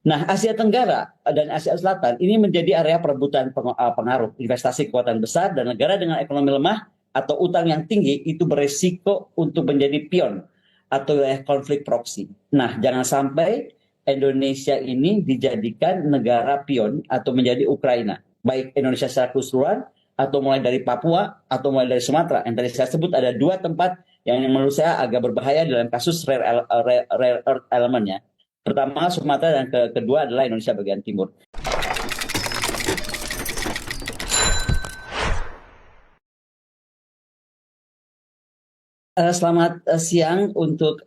Nah, Asia Tenggara dan Asia Selatan ini menjadi area perebutan pengaruh investasi kekuatan besar, dan negara dengan ekonomi lemah atau utang yang tinggi itu beresiko untuk menjadi pion atau wilayah konflik proksi. Nah, jangan sampai Indonesia ini dijadikan negara pion atau menjadi Ukraina. Baik Indonesia secara keseluruhan atau mulai dari Papua atau mulai dari Sumatera. Yang tadi saya sebut ada dua tempat yang menurut saya agak berbahaya dalam kasus rare earth elementnya. Pertama Sumatera dan kedua adalah Indonesia bagian timur. Selamat siang untuk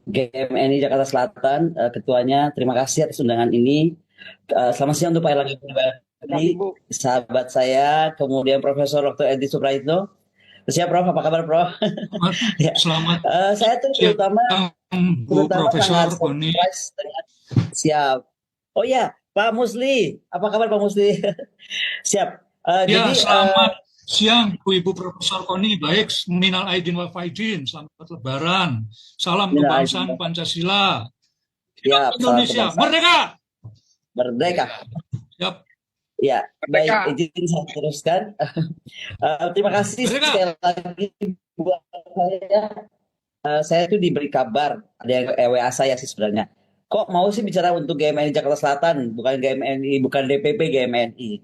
GMNI Jakarta Selatan, ketuanya. Terima kasih atas undangan ini. Selamat siang untuk Pak Erlangga Pribadi, sahabat saya, kemudian Profesor Dr. Edi Supraitno. Siap, Prof. Apa kabar, Prof? Ya. Selamat Saya tuh siang, Bu terutama sangat Profesor Koni. surprise dengan siap. Oh ya, Pak Musli, apa kabar Pak Musli? Siap. Ya, Jadi selamat siang, Bu Ibu Profesor Koni. Baik, minal aidin wal faizin. Selamat Lebaran. Salam kebangsaan Pancasila. Hidup siap, salam Indonesia, kebangsaan. merdeka! Merdeka. Yap. Ya, baik, izin saya teruskan. Terima kasih Merdeka. sekali lagi buat saya. Saya tuh diberi kabar, ada yang WA saya sih sebenarnya. Kok mau sih bicara untuk GMNI Jakarta Selatan, bukan GMNI, bukan DPP GMNI.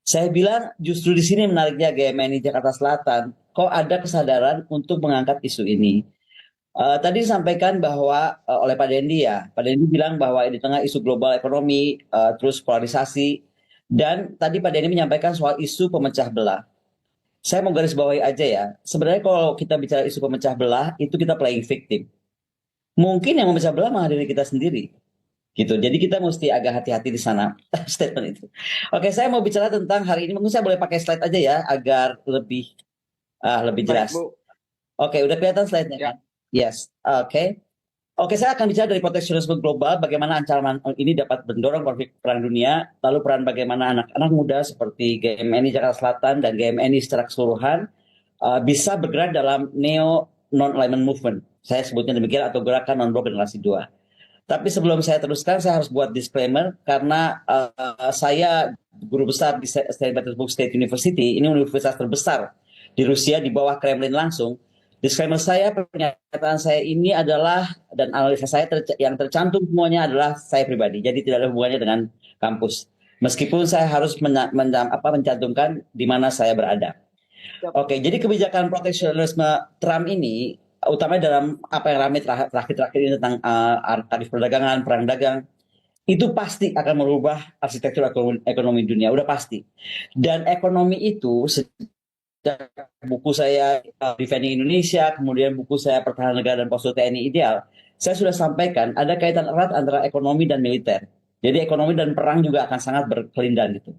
Saya bilang justru di sini menariknya GMNI Jakarta Selatan. Kok ada kesadaran untuk mengangkat isu ini? Tadi disampaikan bahwa oleh Pak Dendi ya, Pak Dendi bilang bahwa di tengah isu global ekonomi, terus polarisasi, dan tadi Pak Dendi menyampaikan soal isu pemecah belah. Saya mau garis bawahi aja ya, sebenarnya kalau kita bicara isu pemecah belah, itu kita playing victim. Mungkin yang memecah belah malah diri kita sendiri, gitu. Jadi kita mesti agak hati-hati di sana statement itu. Oke, saya mau bicara tentang hari ini. Mungkin saya boleh pakai slide aja ya, agar lebih jelas. Baik, Bu. Oke, udah kelihatan slide-nya Ya. kan? Yes, oke. Oke, saya akan bicara dari proteksionisme global, bagaimana ancaman ini dapat mendorong konflik perang dunia, lalu peran bagaimana anak-anak muda seperti GMNI Jakarta Selatan dan GMNI secara keseluruhan bisa bergerak dalam neo non-alignment movement. Saya sebutnya demikian, atau gerakan non-blok generasi 2. Tapi sebelum saya teruskan, saya harus buat disclaimer, karena saya guru besar di St. Petersburg State University, ini universitas terbesar di Rusia, di bawah Kremlin langsung. Disclaimer saya, pernyataan saya ini adalah, dan analisa saya yang tercantum semuanya adalah saya pribadi, jadi tidak ada hubungannya dengan kampus. Meskipun saya harus mencantumkan di mana saya berada. Oke, jadi kebijakan proteksionisme Trump ini, utamanya dalam apa yang ramai terakhir-terakhir ini tentang tarif perdagangan, perang dagang, itu pasti akan merubah arsitektur ekonomi dunia, udah pasti. Dan ekonomi itu, buku saya Defending Indonesia, kemudian buku saya Pertahanan Negara dan Postur TNI Ideal, saya sudah sampaikan ada kaitan erat antara ekonomi dan militer. Jadi ekonomi dan perang juga akan sangat berkelindan gitu.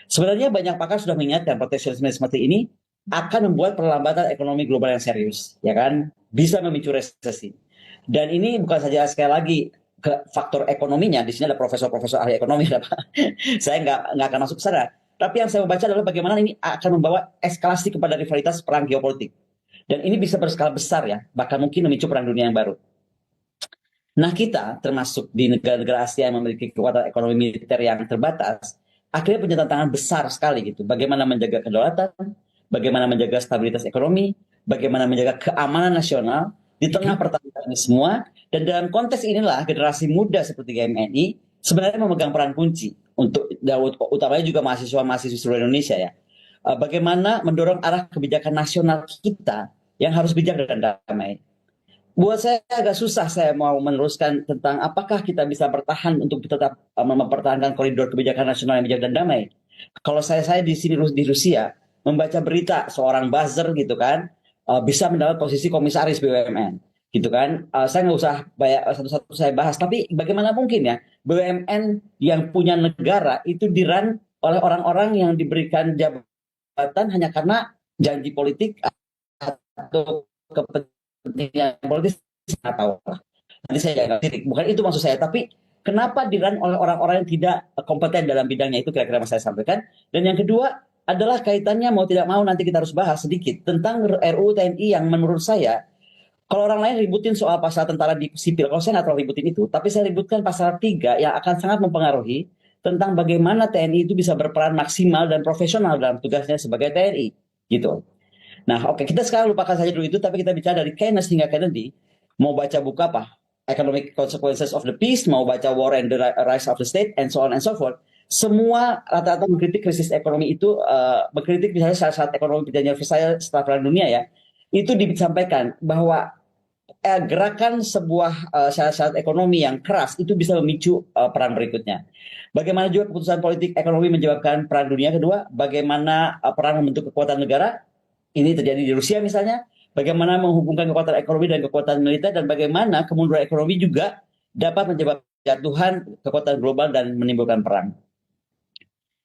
Sebenarnya banyak pakar sudah mengingatkan proteksionisme seperti ini akan membuat perlambatan ekonomi global yang serius, ya kan? Bisa memicu resesi. Dan ini bukan saja sekali lagi ke faktor ekonominya, di sini ada profesor-profesor ahli ekonomi, saya nggak akan masuk ke sana. Tapi yang saya membaca adalah bagaimana ini akan membawa eskalasi kepada rivalitas perang geopolitik. Dan ini bisa berskala besar ya, bahkan mungkin memicu perang dunia yang baru. Nah kita, termasuk di negara-negara Asia yang memiliki kekuatan ekonomi militer yang terbatas, akhirnya punya tantangan besar sekali gitu. Bagaimana menjaga kedaulatan, bagaimana menjaga stabilitas ekonomi, bagaimana menjaga keamanan nasional di tengah pertarungan ini semua. Dan dalam konteks inilah generasi muda seperti GMNI sebenarnya memegang peran kunci untuk, utamanya juga mahasiswa-mahasiswa seluruh Indonesia ya. Bagaimana mendorong arah kebijakan nasional kita yang harus bijak dan damai. Buat saya agak susah saya mau meneruskan tentang apakah kita bisa bertahan untuk tetap mempertahankan koridor kebijakan nasional yang bijak dan damai. Kalau saya di sini di Rusia membaca berita seorang buzzer gitu kan, bisa mendapat posisi komisaris BUMN gitu kan. Saya nggak usah satu-satu saya bahas, tapi bagaimana mungkin ya BUMN yang punya negara itu diran oleh orang-orang yang diberikan jabatan hanya karena janji politik atau kepentingan politis, nggak tahu. Nanti saya nggak titik, bukan itu maksud saya, tapi kenapa diran oleh orang-orang yang tidak kompeten dalam bidangnya, itu kira-kira yang saya sampaikan. Dan yang kedua adalah kaitannya, mau tidak mau nanti kita harus bahas sedikit tentang RUU TNI yang menurut saya Kalau orang lain ributin soal pasal tentara di sipil, kalau saya nggak terlalu ributin itu, tapi saya ributkan pasal 3 yang akan sangat mempengaruhi tentang bagaimana TNI itu bisa berperan maksimal dan profesional dalam tugasnya sebagai TNI, gitu. Nah, oke, kita sekarang lupakan saja dulu itu, tapi kita bicara dari Keynes hingga Kennedy. Mau baca buku apa? Economic Consequences of the Peace, mau baca War and the Rise of the State, and so on and so forth. Semua rata-rata mengkritik krisis ekonomi itu, mengkritik misalnya saat ekonomi perjanjian Versailles setelah Perang Dunia ya, itu disampaikan bahwa gerakan sebuah syarat-syarat ekonomi yang keras itu bisa memicu perang berikutnya. Bagaimana juga keputusan politik ekonomi menyebabkan perang dunia kedua, bagaimana perang membentuk kekuatan negara, ini terjadi di Rusia misalnya, bagaimana menghubungkan kekuatan ekonomi dan kekuatan militer, dan bagaimana kemunduran ekonomi juga dapat menyebabkan jatuhan kekuatan global dan menimbulkan perang.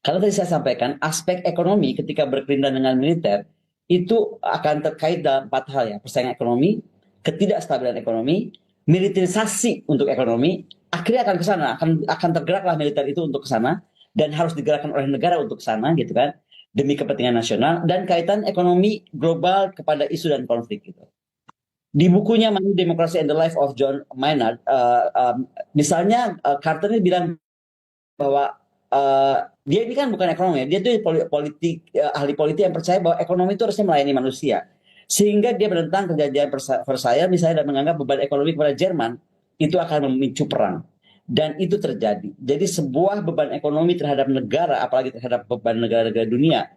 Kalau tadi saya sampaikan, aspek ekonomi ketika berkelindan dengan militer, itu akan terkait dalam 4 hal ya, persaingan ekonomi, ketidakstabilan ekonomi, militerisasi untuk ekonomi, akhirnya akan ke sana, akan tergeraklah militer itu untuk ke sana, dan harus digerakkan oleh negara untuk ke sana, gitu kan, demi kepentingan nasional, dan kaitan ekonomi global kepada isu dan konflik gitu. Di bukunya Money, Democracy and the Life of John Maynard, misalnya Carter ini bilang bahwa dia ini kan bukan ekonom ya, dia tuh politik, ahli politik yang percaya bahwa ekonomi itu harusnya melayani manusia. Sehingga dia menentang perjanjian Versailles misalnya dan menganggap beban ekonomi kepada Jerman itu akan memicu perang. Dan itu terjadi. Jadi sebuah beban ekonomi terhadap negara, apalagi terhadap beban negara-negara dunia,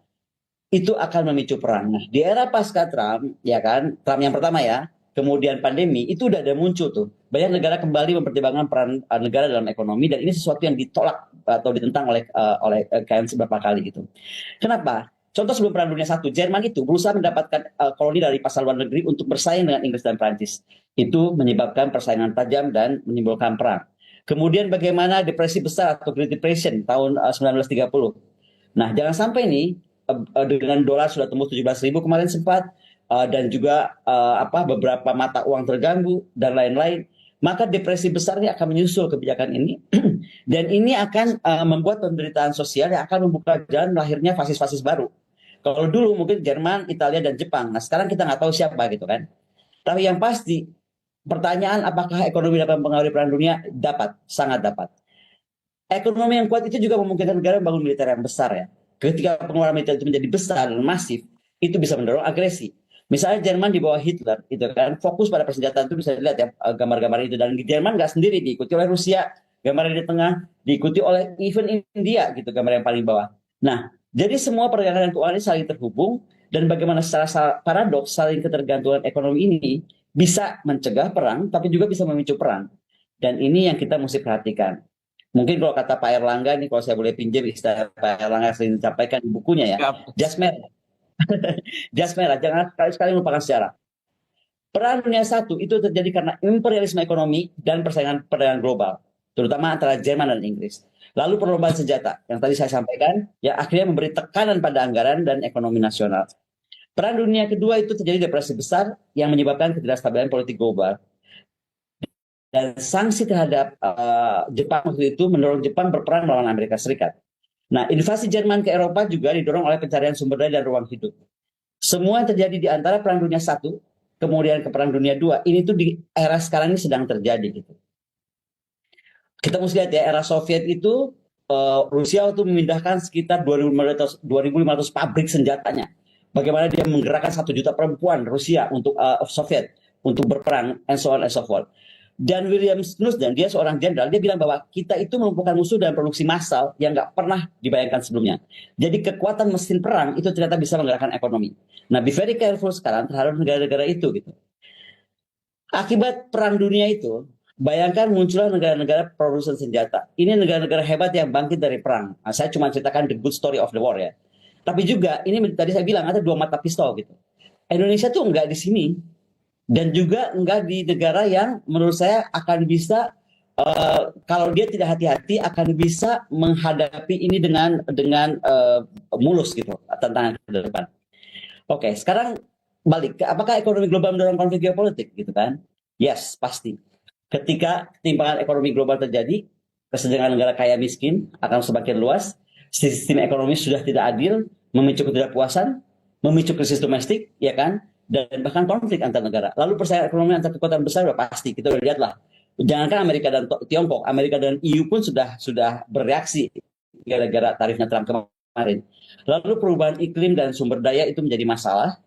itu akan memicu perang. Nah, di era pasca Trump, ya kan, Trump yang pertama ya, kemudian pandemi, itu udah ada muncul tuh. Banyak negara kembali mempertimbangkan peran negara dalam ekonomi, dan ini sesuatu yang ditolak atau ditentang oleh Keynes beberapa kali gitu. Kenapa? Contoh sebelum Perang Dunia I, Jerman itu berusaha mendapatkan koloni dari pasar luar negeri untuk bersaing dengan Inggris dan Prancis. Itu menyebabkan persaingan tajam dan menimbulkan perang. Kemudian bagaimana depresi besar atau Great Depression tahun 1930. Nah, jangan sampai nih dengan dolar sudah tembus 17.000 kemarin sempat, dan juga beberapa mata uang terganggu dan lain-lain, maka depresi besar ini akan menyusul kebijakan ini dan ini akan membuat penderitaan sosial yang akan membuka jalan lahirnya fasis-fasis baru. Kalau dulu mungkin Jerman, Italia, dan Jepang. Nah, sekarang kita nggak tahu siapa gitu kan. Tapi yang pasti, pertanyaan apakah ekonomi dapat mempengaruhi perang dunia? Dapat, sangat dapat. Ekonomi yang kuat itu juga memungkinkan negara membangun militer yang besar ya. Ketika pengeluaran militer itu menjadi besar dan masif, itu bisa mendorong agresi. Misalnya Jerman di bawah Hitler, itu kan fokus pada persenjataan, itu bisa dilihat ya gambar-gambar itu. Dan Jerman nggak sendiri, diikuti oleh Rusia, gambar di tengah, diikuti oleh even India gitu, gambar yang paling bawah. Nah, jadi semua perdagangan dan keuangan ini saling terhubung, dan bagaimana secara paradoks saling ketergantungan ekonomi ini bisa mencegah perang, tapi juga bisa memicu perang. Dan ini yang kita mesti perhatikan. Mungkin kalau kata Pak Erlangga nih, kalau saya boleh pinjam istilah Pak Erlangga sering disampaikan di bukunya ya, jas merah. Jas merah, jangan sekali-sekali melupakan sejarah. Perang Dunia I itu terjadi karena imperialisme ekonomi dan persaingan perdagangan global, terutama antara Jerman dan Inggris. Lalu perlombaan senjata, yang tadi saya sampaikan, ya akhirnya memberi tekanan pada anggaran dan ekonomi nasional. Perang Dunia Kedua itu terjadi depresi besar yang menyebabkan ketidakstabilan politik global. Dan sanksi terhadap Jepang waktu itu mendorong Jepang berperang melawan Amerika Serikat. Nah, invasi Jerman ke Eropa juga didorong oleh pencarian sumber daya dan ruang hidup. Semua yang terjadi di antara Perang Dunia I, kemudian ke Perang Dunia II, ini tuh di era sekarang ini sedang terjadi gitu. Kita mesti lihat ya, era Soviet itu Rusia waktu memindahkan sekitar 2.500 pabrik senjatanya. Bagaimana dia menggerakkan 1 juta perempuan Rusia untuk Soviet untuk berperang, and so on and so forth. Dan William Snowden, dia seorang jenderal, dia bilang bahwa kita itu melumpuhkan musuh dan produksi massal yang nggak pernah dibayangkan sebelumnya. Jadi kekuatan mesin perang itu ternyata bisa menggerakkan ekonomi. Nah, be very careful sekarang terhadap negara-negara itu gitu. Akibat perang dunia itu, bayangkan muncullah negara-negara produsen senjata. Ini negara-negara hebat yang bangkit dari perang. Nah, saya cuma ceritakan the good story of the war ya. Tapi juga ini tadi saya bilang ada 2 mata pistol gitu. Indonesia tuh enggak di sini. Dan juga enggak di negara yang menurut saya akan bisa kalau dia tidak hati-hati akan bisa menghadapi ini dengan mulus gitu tantangan ke depan. Oke, sekarang balik ke apakah ekonomi global mendorong konflik geopolitik gitu kan? Yes, pasti. Ketika ketimpangan ekonomi global terjadi, kesenjangan negara kaya miskin akan semakin luas, sistem ekonomi sudah tidak adil, memicu ketidakpuasan, memicu krisis domestik, ya kan? dan bahkan konflik antar negara. Lalu persaingan ekonomi antar kekuatan besar sudah pasti, kita udah lihat lah. Jangankan Amerika dan Tiongkok, Amerika dan EU pun sudah bereaksi gara-gara tarifnya Trump kemarin. Lalu perubahan iklim dan sumber daya itu menjadi masalah.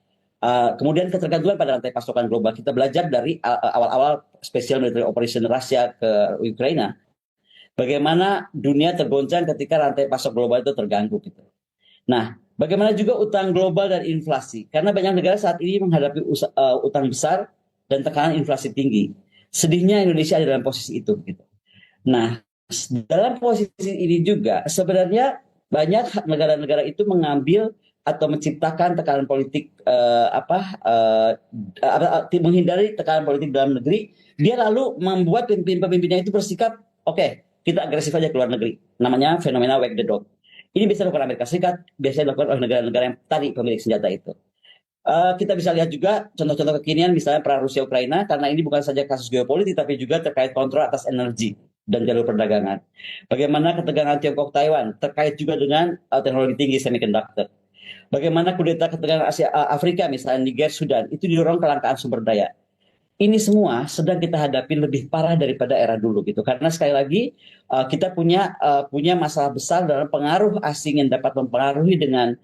Kemudian ketergantungan pada rantai pasokan global. Kita belajar dari awal-awal special military operation Rusia ke Ukraina. Bagaimana dunia tergoncang ketika rantai pasok global itu terganggu gitu. Nah, bagaimana juga utang global dan inflasi? Karena banyak negara saat ini menghadapi utang besar dan tekanan inflasi tinggi. Sedihnya Indonesia ada dalam posisi itu. Gitu. Nah, dalam posisi ini juga sebenarnya banyak negara-negara itu mengambil atau menciptakan tekanan politik menghindari tekanan politik dalam negeri. Dia lalu membuat pemimpin-pemimpinnya itu bersikap, oke, kita agresif aja ke luar negeri. Namanya fenomena wag the dog. Ini bisa dilakukan Amerika Serikat, biasanya dilakukan oleh negara-negara yang tadi pemilik senjata itu. Kita bisa lihat juga contoh-contoh kekinian misalnya perang Rusia-Ukraina, karena ini bukan saja kasus geopolitik tapi juga terkait kontrol atas energi dan jalur perdagangan. Bagaimana ketegangan Tiongkok-Taiwan terkait juga dengan teknologi tinggi semiconductor. Bagaimana kudeta ketegangan Afrika misalnya Niger, Sudan, itu didorong kelangkaan sumber daya. Ini semua sedang kita hadapi lebih parah daripada era dulu gitu, karena sekali lagi kita punya masalah besar dalam pengaruh asing yang dapat mempengaruhi dengan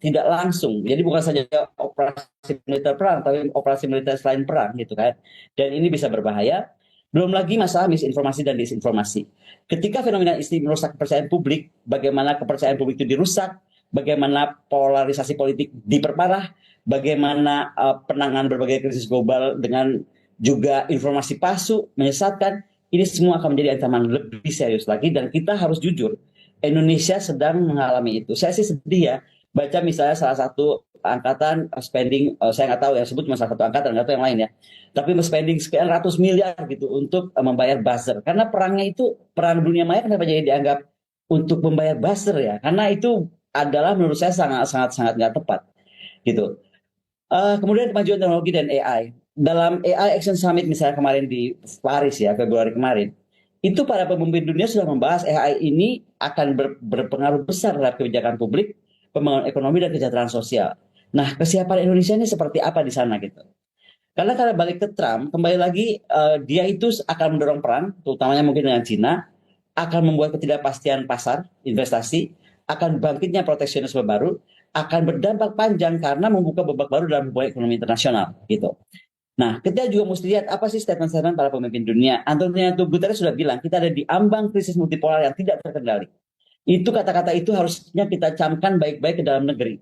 tidak langsung. Jadi bukan saja operasi militer perang, tapi operasi militer selain perang gitu kan. Dan ini bisa berbahaya. Belum lagi masalah misinformasi dan disinformasi. Ketika fenomena ini merusak kepercayaan publik, bagaimana kepercayaan publik itu dirusak, bagaimana polarisasi politik diperparah, bagaimana penanganan berbagai krisis global dengan juga informasi palsu, menyesatkan, ini semua akan menjadi ancaman lebih serius lagi dan kita harus jujur, Indonesia sedang mengalami itu. Saya sih sedih ya, baca misalnya salah satu angkatan spending, saya nggak tahu yang sebut cuma salah satu angkatan, nggak tahu yang lain ya, tapi spending sekian ratus miliar gitu untuk membayar buzzer. Karena perangnya itu, perang dunia maya kenapa jadi dianggap untuk membayar buzzer ya? Karena itu adalah menurut saya sangat nggak tepat gitu. Kemudian kemajuan teknologi dan AI. Dalam AI Action Summit misalnya kemarin di Paris ya, Februari kemarin, itu para pemimpin dunia sudah membahas AI ini akan berpengaruh besar terhadap kebijakan publik, pembangunan ekonomi dan kesejahteraan sosial. Nah, kesiapan Indonesia ini seperti apa di sana gitu? Karena kalau balik ke Trump, kembali lagi dia itu akan mendorong perang, terutamanya mungkin dengan Cina, akan membuat ketidakpastian pasar, investasi, akan bangkitnya proteksionisme baru, akan berdampak panjang karena membuka babak baru dalam hubungan ekonomi internasional gitu. Nah, kita juga mesti lihat apa sih statement-statement para pemimpin dunia. Antonio Guterres sudah bilang kita ada di ambang krisis multipolar yang tidak terkendali. Itu kata-kata itu harusnya kita camkan baik-baik ke dalam negeri.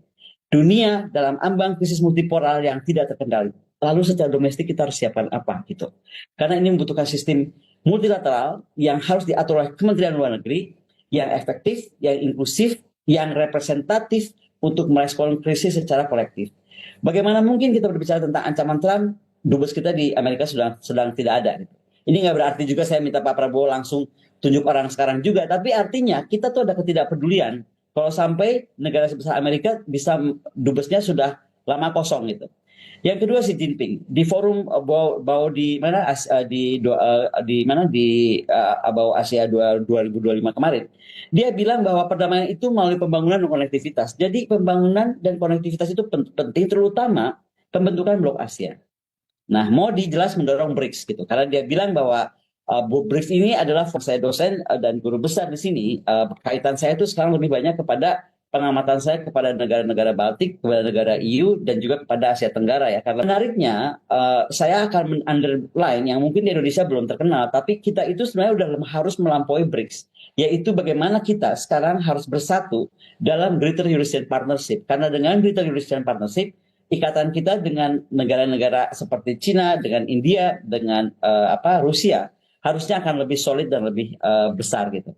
Dunia dalam ambang krisis multipolar yang tidak terkendali. Lalu secara domestik kita harus siapkan apa gitu. Karena ini membutuhkan sistem multilateral yang harus diatur oleh Kementerian Luar Negeri, yang efektif, yang inklusif, yang representatif untuk merespon krisis secara kolektif. Bagaimana mungkin kita berbicara tentang ancaman Trump, dubes kita di Amerika sedang tidak ada. Ini nggak berarti juga saya minta Pak Prabowo langsung tunjuk orang sekarang juga, tapi artinya kita tuh ada ketidakpedulian kalau sampai negara sebesar Amerika bisa dubesnya sudah lama kosong gitu. Yang kedua Xi Jinping di forum bau di mana di bau Asia 2025 kemarin, dia bilang bahwa perdamaian itu melalui pembangunan dan konektivitas. Jadi pembangunan dan konektivitas itu penting, terutama pembentukan blok Asia. Nah, Modi jelas mendorong BRICS gitu, karena dia bilang bahwa BRICS ini adalah saya dosen dan guru besar di sini. Kaitan saya itu sekarang lebih banyak kepada pengamatan saya kepada negara-negara Baltik, kepada negara EU, dan juga kepada Asia Tenggara ya. Karena menariknya, saya akan underline yang mungkin di Indonesia belum terkenal, tapi kita itu sebenarnya sudah harus melampaui BRICS, yaitu bagaimana kita sekarang harus bersatu dalam Greater Eurasian Partnership. Karena dengan Greater Eurasian Partnership, ikatan kita dengan negara-negara seperti Cina, dengan India, dengan Rusia, harusnya akan lebih solid dan lebih besar gitu.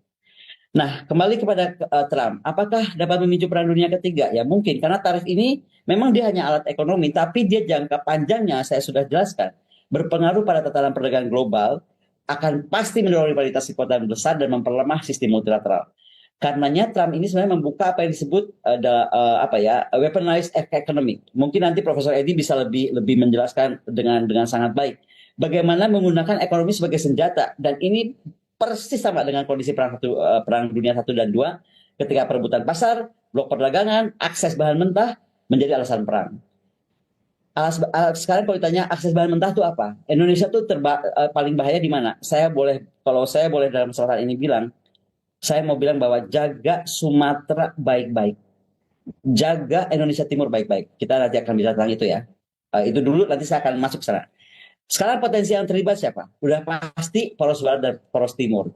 Nah, kembali kepada Trump, apakah dapat memicu perang dunia ketiga? Ya mungkin, karena tarif ini memang dia hanya alat ekonomi, tapi dia jangka panjangnya, saya sudah jelaskan, berpengaruh pada tatanan perdagangan global, akan pasti mendorong rivalitas kekuatan besar dan memperlemah sistem multilateral. Karenanya Trump ini sebenarnya membuka apa yang disebut weaponized economy. Mungkin nanti Profesor Edi bisa lebih menjelaskan dengan sangat baik bagaimana menggunakan ekonomi sebagai senjata, dan ini persis sama dengan kondisi perang dunia 1 dan 2 ketika perebutan pasar, blok perdagangan, akses bahan mentah menjadi alasan perang. Sekarang kalau ditanya akses bahan mentah itu apa? Indonesia tuh paling bahaya di mana? Kalau saya boleh dalam kesempatan ini bilang, saya mau bilang bahwa jaga Sumatera baik-baik, jaga Indonesia Timur baik-baik. Kita nanti akan bicara tentang itu ya. Itu dulu, nanti saya akan masuk ke sana. Sekarang potensi yang terlibat siapa? Udah pasti poros barat dan poros timur.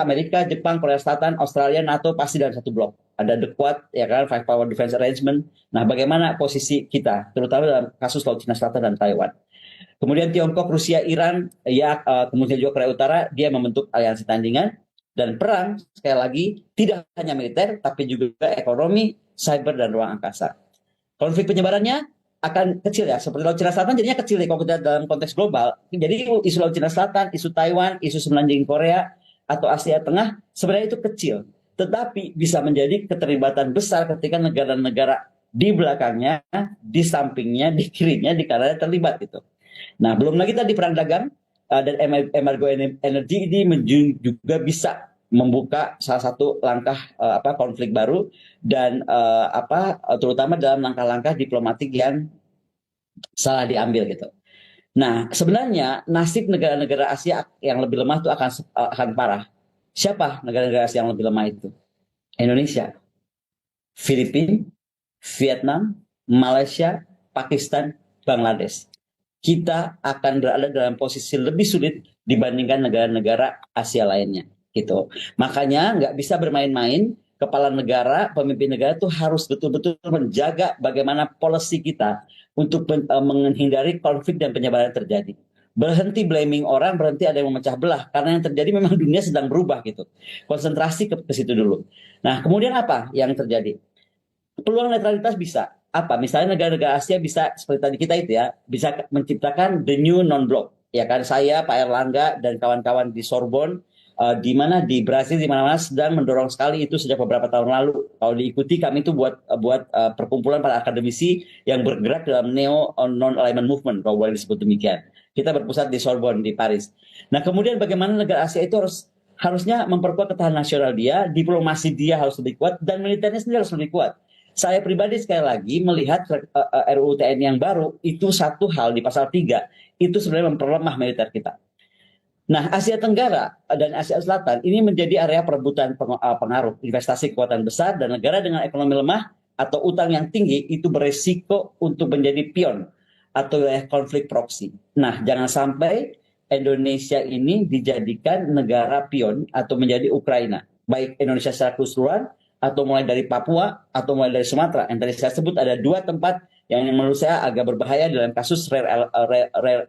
Amerika, Jepang, Korea Selatan, Australia, NATO pasti dalam satu blok. Ada the Quad, ya kan, Five Power Defense Arrangement. Nah, bagaimana posisi kita, terutama dalam kasus Laut Cina Selatan dan Taiwan. Kemudian Tiongkok, Rusia, Iran, ya kemudian juga Korea Utara, dia membentuk aliansi tandingan dan perang sekali lagi tidak hanya militer tapi juga ekonomi, cyber dan ruang angkasa. Konflik penyebarannya akan kecil ya, seperti Laut Cina Selatan jadinya kecil nih kalau kita dalam konteks global. Jadi isu Laut Cina Selatan, isu Taiwan, isu semenanjung Korea atau Asia Tengah sebenarnya itu kecil, tetapi bisa menjadi keterlibatan besar ketika negara-negara di belakangnya, di sampingnya, di kirinya, di kanannya terlibat gitu. Nah, belum lagi tadi perang dagang dan embargo energi ini juga bisa membuka salah satu langkah konflik baru dan terutama dalam langkah-langkah diplomatik yang salah diambil gitu. Nah, sebenarnya nasib negara-negara Asia yang lebih lemah itu akan parah. Siapa negara-negara Asia yang lebih lemah itu? Indonesia, Filipina, Vietnam, Malaysia, Pakistan, Bangladesh. Kita akan berada dalam posisi lebih sulit dibandingkan negara-negara Asia lainnya gitu. Makanya nggak bisa bermain-main, kepala negara, pemimpin negara itu harus betul-betul menjaga bagaimana policy kita untuk menghindari konflik dan penyebaran terjadi. Berhenti blaming orang, berhenti ada yang memecah belah, karena yang terjadi memang dunia sedang berubah gitu. Konsentrasi ke situ dulu. Nah, kemudian apa yang terjadi? Peluang netralitas bisa apa? Misalnya negara-negara Asia bisa seperti tadi kita itu ya, bisa menciptakan the new non-block. Ya kan, saya, Pak Erlangga dan kawan-kawan di Sorbonne, di mana di Brasil, di mana-mana sedang mendorong sekali itu sejak beberapa tahun lalu. Kalau diikuti, kami itu buat perkumpulan para akademisi yang bergerak dalam neo non-alignment movement, kalau boleh disebut demikian. Kita berpusat di Sorbonne di Paris. Nah, kemudian bagaimana negara Asia itu harusnya memperkuat ketahanan nasional dia, diplomasi dia harus lebih kuat, dan militernya sendiri harus lebih kuat. Saya pribadi sekali lagi melihat RUU TNI yang baru itu satu hal di pasal 3 itu sebenarnya memperlemah militer kita. Nah, Asia Tenggara dan Asia Selatan ini menjadi area perebutan pengaruh investasi kekuatan besar dan negara dengan ekonomi lemah atau utang yang tinggi itu beresiko untuk menjadi pion atau konflik proksi. Nah, jangan sampai Indonesia ini dijadikan negara pion atau menjadi Ukraina. Baik Indonesia secara keseluruhan atau mulai dari Papua atau mulai dari Sumatera. Yang tadi saya sebut ada dua tempat yang menurut saya agak berbahaya dalam kasus rare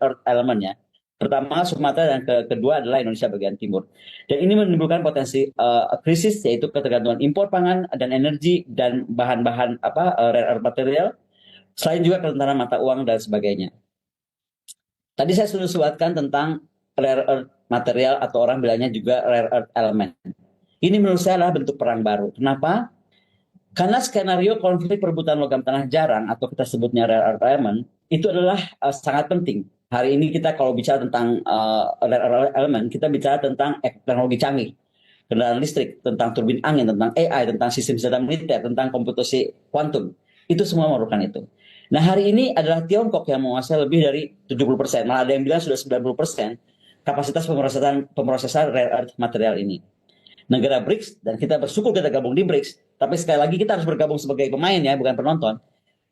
earth elementnya. Pertama Sumatera dan kedua adalah Indonesia bagian timur. Dan ini menimbulkan potensi krisis yaitu ketergantungan impor pangan dan energi dan bahan-bahan rare earth material. Selain juga kerentanan mata uang dan sebagainya. Tadi saya sudah sebutkan tentang rare earth material atau orang bilangnya juga rare earth element. Ini menurut saya adalah bentuk perang baru. Kenapa? Karena skenario konflik perebutan logam tanah jarang atau kita sebutnya rare earth element itu adalah sangat penting. Hari ini kita kalau bicara tentang rare earth element, kita bicara tentang teknologi canggih, kendaraan listrik, tentang turbin angin, tentang AI, tentang sistem senjata militer, tentang komputasi kuantum. Itu semua memerlukan itu. Nah, hari ini adalah Tiongkok yang menguasai lebih dari 70%, malah ada yang bilang sudah 90% kapasitas pemrosesan rare earth material ini. Negara BRICS, dan kita bersyukur kita gabung di BRICS, tapi sekali lagi kita harus bergabung sebagai pemain ya, bukan penonton.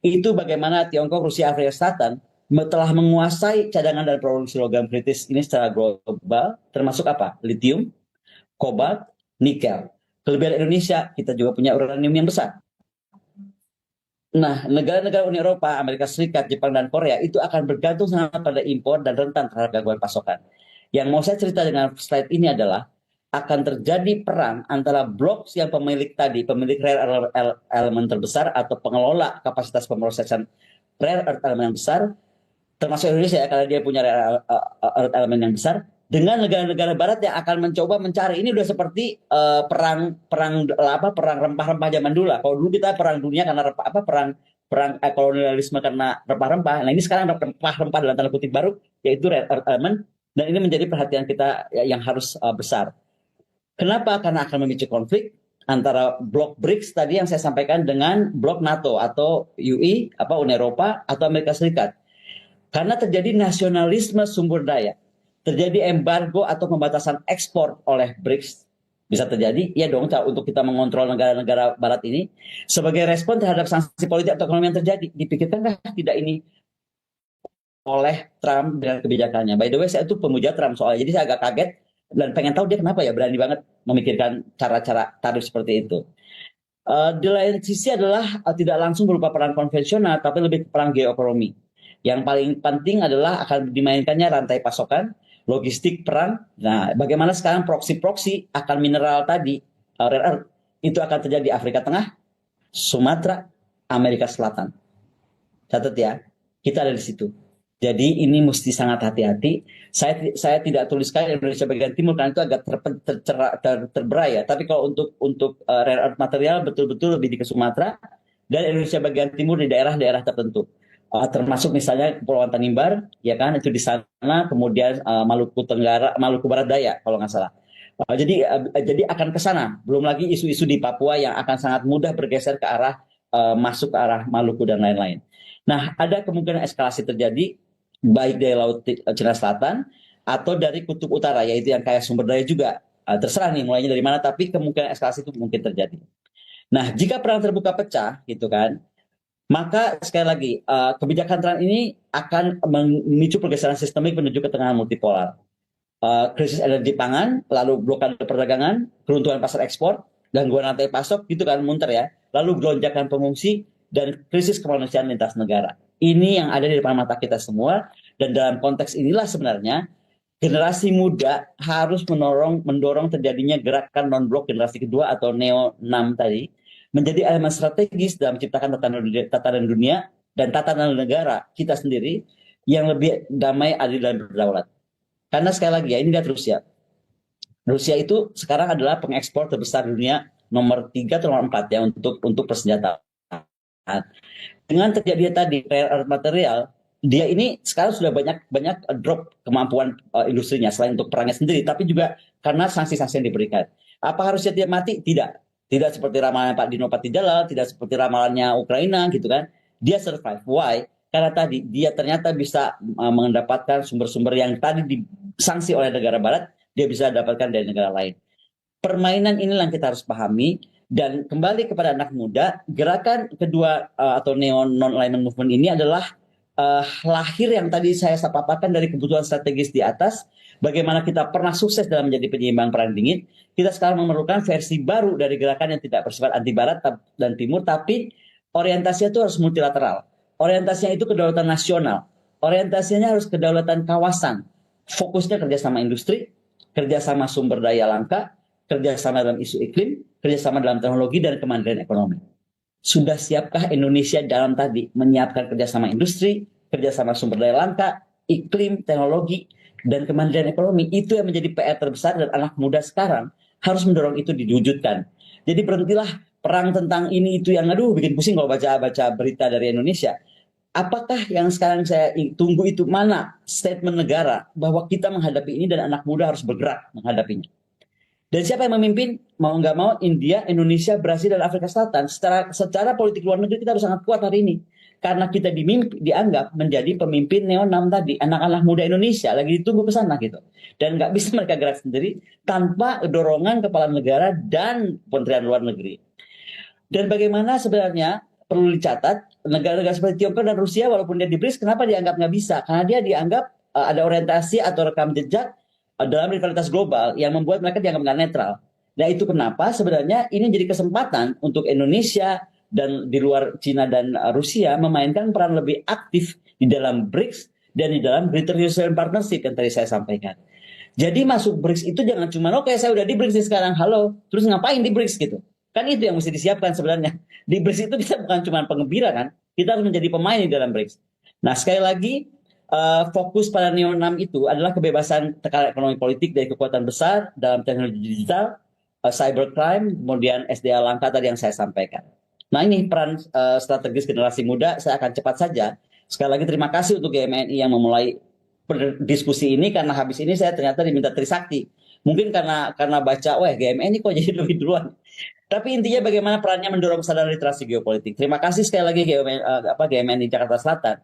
Itu bagaimana Tiongkok, Rusia, Afrika Selatan telah menguasai cadangan dan produksi logam kritis ini secara global, termasuk apa? Lithium, kobalt, nikel. Kelebihan Indonesia, kita juga punya uranium yang besar. Nah, negara-negara Uni Eropa, Amerika Serikat, Jepang, dan Korea itu akan bergantung sangat pada impor dan rentan terhadap gangguan pasokan. Yang mau saya cerita dengan slide ini adalah akan terjadi perang antara blok yang pemilik rare earth elemen terbesar atau pengelola kapasitas pemrosesan rare earth elemen yang besar, termasuk Indonesia ya, karena dia punya rare earth elemen yang besar, dengan negara-negara Barat yang akan mencoba mencari. Ini udah seperti perang rempah-rempah zaman dulu lah. Kalau dulu kita perang dunia karena perang kolonialisme karena rempah-rempah. Nah, ini sekarang rempah-rempah dalam tanda kutip baru, yaitu rare earth element, dan ini menjadi perhatian kita yang harus besar. Kenapa? Karena akan memicu konflik, antara blok BRICS tadi yang saya sampaikan dengan blok NATO atau UI, Uni Eropa atau Amerika Serikat. Karena terjadi nasionalisme sumber daya, terjadi embargo atau pembatasan ekspor oleh BRICS, bisa terjadi, ya dong, untuk kita mengontrol negara-negara barat ini. Sebagai respon terhadap sanksi politik atau ekonomi yang terjadi, dipikirkankah tidak ini oleh Trump dengan kebijakannya? By the way, saya itu pemuja Trump soalnya, jadi saya agak kaget dan pengen tahu dia kenapa ya berani banget memikirkan cara-cara tarif seperti itu. Di lain sisi adalah tidak langsung berupa perang konvensional, tapi lebih perang geoekonomi. Yang paling penting adalah akan dimainkannya rantai pasokan, logistik perang. Nah, bagaimana sekarang proksi-proksi akan mineral tadi, rare earth, itu akan terjadi di Afrika Tengah, Sumatera, Amerika Selatan. Catat ya, kita ada di situ. Jadi ini mesti sangat hati-hati. Saya tidak tuliskan Indonesia bagian timur karena itu agak terberai ya. Tapi kalau untuk rare earth material betul-betul lebih di ke Sumatera dan Indonesia bagian timur di daerah-daerah tertentu. Termasuk misalnya Kepulauan Tanimbar, ya kan, itu di sana, kemudian Maluku Tenggara, Maluku Barat Daya kalau nggak salah. Jadi akan ke sana. Belum lagi isu-isu di Papua yang akan sangat mudah bergeser ke arah masuk ke arah Maluku dan lain-lain. Nah, ada kemungkinan eskalasi terjadi baik dari Laut Cina Selatan atau dari Kutub Utara, yaitu yang kayak sumber daya juga. Terserah nih mulainya dari mana, tapi kemungkinan eskalasi itu mungkin terjadi. Nah, jika perang terbuka pecah, gitu kan, maka sekali lagi kebijakan Trump ini akan memicu pergeseran sistemik menuju ke tengah multipolar. Krisis energi pangan, lalu blokade perdagangan, keruntuhan pasar ekspor, gangguan rantai pasok, gitu kan, munter ya. Lalu lonjakan pengungsi dan krisis kemanusiaan lintas negara. Ini yang ada di depan mata kita semua, dan dalam konteks inilah sebenarnya generasi muda harus mendorong terjadinya gerakan non-blok generasi kedua atau Neo 6 tadi, menjadi elemen strategis dalam menciptakan tatanan dunia dan tatanan negara kita sendiri yang lebih damai, adil, dan berdaulat. Karena sekali lagi ya, ini lihat Rusia. Rusia itu sekarang adalah pengekspor terbesar dunia, nomor 3 atau nomor 4 ya untuk persenjataan. Dengan terjadinya tadi rare earth material, dia ini sekarang sudah banyak drop kemampuan industrinya selain untuk perangnya sendiri, tapi juga karena sanksi-sanksi yang diberikan. Apa Rusia tidak mati? Tidak. Tidak seperti ramalan Pak Dino Patijalal, tidak seperti ramalannya Ukraina gitu kan. Dia survive. Why? Karena tadi dia ternyata bisa mendapatkan sumber-sumber yang tadi disanksi oleh negara barat, dia bisa dapatkan dari negara lain. Permainan inilah yang kita harus pahami. Dan kembali kepada anak muda, gerakan kedua atau neo non-alignment movement ini adalah lahir yang tadi saya paparkan dari kebutuhan strategis di atas. Bagaimana kita pernah sukses dalam menjadi penyeimbang perang dingin, kita sekarang memerlukan versi baru dari gerakan yang tidak bersifat anti barat dan timur, tapi orientasinya itu harus multilateral. Orientasinya itu kedaulatan nasional. Orientasinya harus kedaulatan kawasan. Fokusnya kerjasama industri, kerjasama sumber daya langka, kerjasama dalam isu iklim, kerjasama dalam teknologi, dan kemandirian ekonomi. Sudah siapkah Indonesia dalam tadi menyiapkan kerjasama industri, kerjasama sumber daya langka, iklim, teknologi, dan kemandirian ekonomi? Itu yang menjadi PR terbesar, dan anak muda sekarang harus mendorong itu diwujudkan. Jadi berhentilah perang tentang ini itu yang bikin pusing kalau baca berita dari Indonesia. Apakah yang sekarang saya tunggu itu mana statement negara bahwa kita menghadapi ini dan anak muda harus bergerak menghadapinya? Dan siapa yang memimpin? Mau nggak mau India, Indonesia, Brasil, dan Afrika Selatan. Secara politik luar negeri kita harus sangat kuat hari ini. Karena kita dianggap menjadi pemimpin Neo 6 tadi. Anak-anak muda Indonesia lagi ditunggu ke sana gitu. Dan nggak bisa mereka gerak sendiri tanpa dorongan kepala negara dan Kementerian Luar Negeri. Dan bagaimana sebenarnya perlu dicatat, negara-negara seperti Tiongkok dan Rusia walaupun dia di BRICS, kenapa dianggap nggak bisa? Karena dia dianggap ada orientasi atau rekam jejak dalam rivalitas global yang membuat mereka dianggap nggak netral. Nah itu kenapa sebenarnya ini jadi kesempatan untuk Indonesia dan di luar Cina dan Rusia memainkan peran lebih aktif di dalam BRICS dan di dalam Greater European Partnership yang tadi saya sampaikan. Jadi masuk BRICS itu jangan cuma oke saya udah di BRICS nih sekarang, halo, terus ngapain di BRICS gitu. Kan itu yang mesti disiapkan sebenarnya. Di BRICS itu kita bukan cuma pengembira kan, kita harus menjadi pemain di dalam BRICS. Nah sekali lagi, fokus pada Neo 6 itu adalah kebebasan tekanan ekonomi politik dari kekuatan besar dalam teknologi digital, cybercrime, kemudian SDA langka tadi yang saya sampaikan. Nah ini peran strategis generasi muda, saya akan cepat saja. Sekali lagi terima kasih untuk GMNI yang memulai diskusi ini, karena habis ini saya ternyata diminta Trisakti. Mungkin karena baca, GMNI kok jadi lebih duluan. Tapi intinya bagaimana perannya mendorong kesadaran literasi geopolitik. Terima kasih sekali lagi GMN di Jakarta Selatan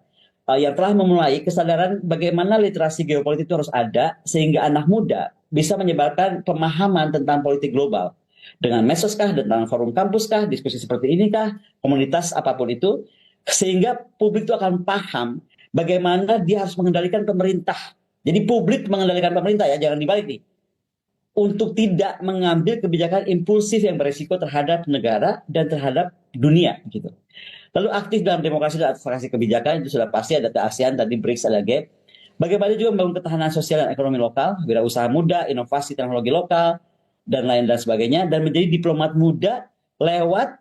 yang telah memulai kesadaran bagaimana literasi geopolitik itu harus ada sehingga anak muda bisa menyebarkan pemahaman tentang politik global. Dengan medsos kah, tentang forum kampus kah, diskusi seperti ini kah, komunitas apapun itu, sehingga publik itu akan paham bagaimana dia harus mengendalikan pemerintah. Jadi publik mengendalikan pemerintah ya, jangan dibalik nih untuk tidak mengambil kebijakan impulsif yang beresiko terhadap negara dan terhadap dunia gitu. Lalu aktif dalam demokrasi dan advokasi kebijakan itu sudah pasti ada ASEAN tadi BRICS ada GAP. Bagaimana juga membangun ketahanan sosial dan ekonomi lokal, wirausaha muda, inovasi teknologi lokal dan lain dan sebagainya dan menjadi diplomat muda lewat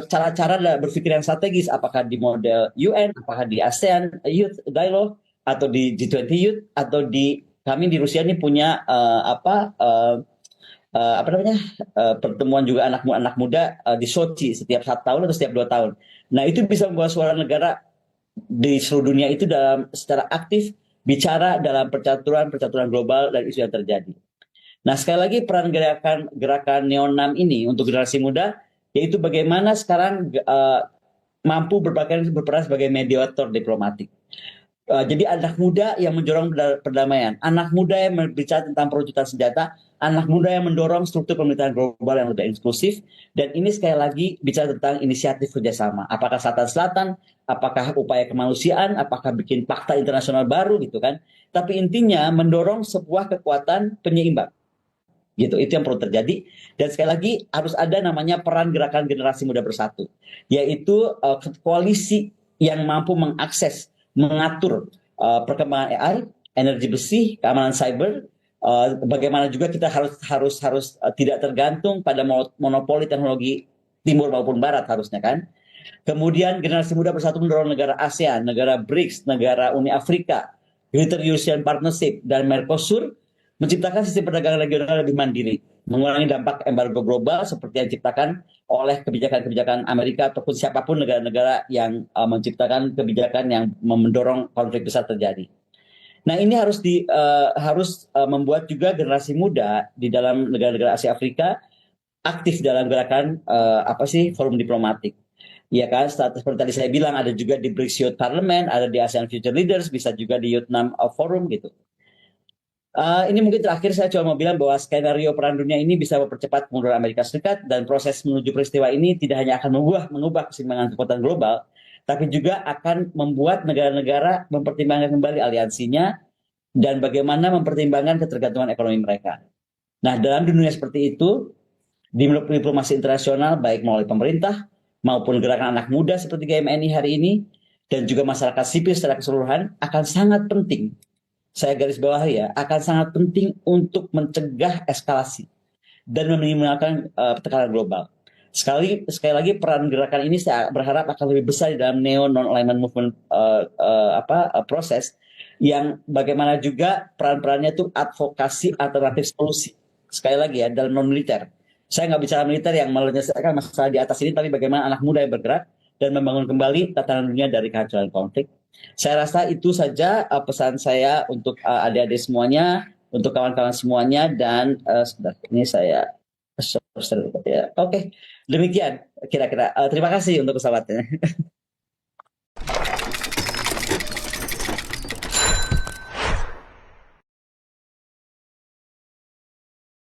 cara-cara berpikir yang strategis apakah di model UN, apakah di ASEAN Youth Dialogue atau di G20 Youth atau di kami di Rusia ini punya apa namanya pertemuan juga anak muda di Sochi setiap 1 tahun atau setiap 2 tahun. Nah itu bisa membawa suara negara di seluruh dunia itu dalam secara aktif bicara dalam percaturan global dan isu yang terjadi. Nah sekali lagi peran gerakan Neo6 ini untuk generasi muda yaitu bagaimana sekarang mampu berperan sebagai mediator diplomatik. Jadi anak muda yang mendorong perdamaian, anak muda yang berbicara tentang perwujudan senjata, anak muda yang mendorong struktur pemerintahan global yang lebih inklusif, dan ini sekali lagi bicara tentang inisiatif kerjasama. Apakah Selatan-Selatan, apakah upaya kemanusiaan, apakah bikin fakta internasional baru gitu kan. Tapi intinya mendorong sebuah kekuatan penyeimbang. Gitu, itu yang perlu terjadi. Dan sekali lagi harus ada namanya peran gerakan generasi muda bersatu, yaitu koalisi yang mampu mengakses mengatur perkembangan AI, energi bersih, keamanan cyber, bagaimana juga kita harus tidak tergantung pada monopoli teknologi timur maupun barat harusnya kan. Kemudian generasi muda bersatu mendorong negara ASEAN, negara BRICS, negara Uni Afrika, Greater Eurasian Partnership dan Mercosur menciptakan sistem perdagangan regional lebih mandiri, mengurangi dampak embargo global seperti yang diciptakan oleh kebijakan-kebijakan Amerika ataupun siapapun negara-negara yang menciptakan kebijakan yang mendorong konflik besar terjadi. Nah ini harus membuat juga generasi muda di dalam negara-negara Asia Afrika aktif dalam gerakan forum diplomatik. Ya kan, seperti tadi saya bilang ada juga di BRICS Youth Parliament, ada di ASEAN Future Leaders, bisa juga di Youth 6 Forum gitu. Ini mungkin terakhir saya cuma mau bilang bahwa skenario perang dunia ini bisa mempercepat kemunduran Amerika Serikat dan proses menuju peristiwa ini tidak hanya akan mengubah keseimbangan kekuatan global, tapi juga akan membuat negara-negara mempertimbangkan kembali aliansinya dan bagaimana mempertimbangkan ketergantungan ekonomi mereka. Nah, dalam dunia seperti itu, di diplomasi internasional baik melalui pemerintah maupun gerakan anak muda seperti GMNI hari ini dan juga masyarakat sipil secara keseluruhan akan sangat penting. Saya garis bawahi ya, akan sangat penting untuk mencegah eskalasi dan meminimalkan tekanan global. Sekali lagi peran gerakan ini saya berharap akan lebih besar di dalam neo non-alignment movement proses yang bagaimana juga peran-perannya itu advokasi alternatif solusi. Sekali lagi ya, dalam non-militer. Saya nggak bicara militer yang menyelesaikan masalah di atas ini, tapi bagaimana anak muda yang bergerak dan membangun kembali tatanan dunia dari kehancuran konflik. Saya rasa itu saja pesan saya untuk adik-adik semuanya, untuk kawan-kawan semuanya, dan sebentar ini saya ya. Oke, demikian kira-kira. Terima kasih untuk pesawatnya.